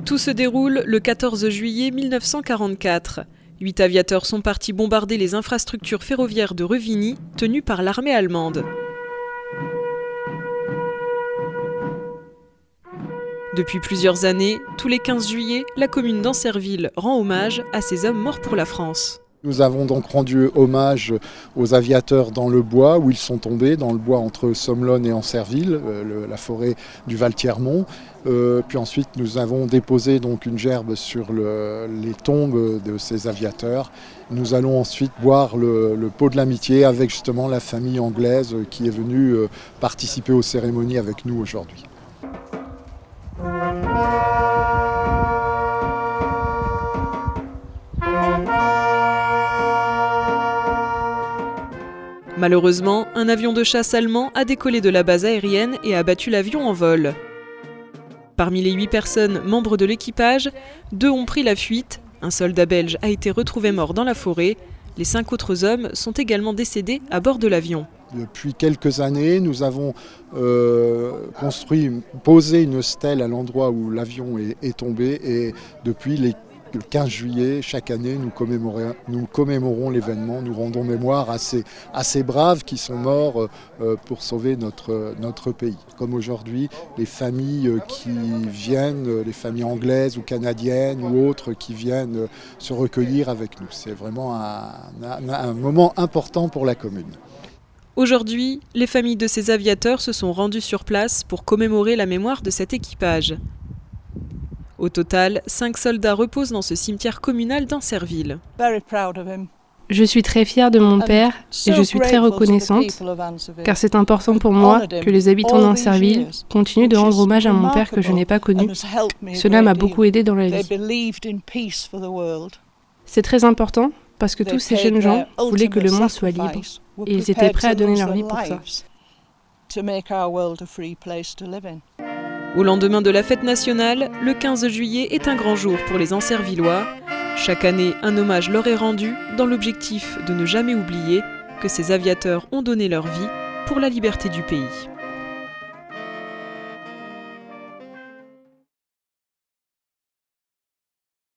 Tout se déroule le 14 juillet 1944. 8 aviateurs sont partis bombarder les infrastructures ferroviaires de Revigny, tenues par l'armée allemande. Depuis plusieurs années, tous les 15 juillet, la commune d'Ancerville rend hommage à ces hommes morts pour la France. Nous avons donc rendu hommage aux aviateurs dans le bois où ils sont tombés, dans le bois entre Sommelonne et Ancerville, la forêt du Val-Thiermont. Puis ensuite nous avons déposé donc une gerbe sur les tombes de ces aviateurs. Nous allons ensuite boire le pot de l'amitié avec justement la famille anglaise qui est venue participer aux cérémonies avec nous aujourd'hui. Malheureusement, un avion de chasse allemand a décollé de la base aérienne et a abattu l'avion en vol. Parmi les 8 personnes membres de l'équipage, 2 ont pris la fuite. Un soldat belge a été retrouvé mort dans la forêt. Les 5 autres hommes sont également décédés à bord de l'avion. Depuis quelques années, nous avons posé une stèle à l'endroit où l'avion est tombé et depuis le 15 juillet, chaque année, nous commémorons l'événement. Nous rendons mémoire à ces braves qui sont morts pour sauver notre pays. Comme aujourd'hui, les familles qui viennent, les familles anglaises ou canadiennes ou autres qui viennent se recueillir avec nous. C'est vraiment un moment important pour la commune. Aujourd'hui, les familles de ces aviateurs se sont rendues sur place pour commémorer la mémoire de cet équipage. Au total, 5 soldats reposent dans ce cimetière communal d'Ancerville. Je suis très fière de mon père et je suis très reconnaissante car c'est important pour moi que les habitants d'Ancerville continuent de rendre hommage à mon père que je n'ai pas connu. Cela m'a beaucoup aidé dans la vie. C'est très important parce que tous ces jeunes gens voulaient que le monde soit libre et ils étaient prêts à donner leur vie pour ça. Au lendemain de la fête nationale, le 15 juillet est un grand jour pour les Ancervillois. Chaque année, un hommage leur est rendu dans l'objectif de ne jamais oublier que ces aviateurs ont donné leur vie pour la liberté du pays.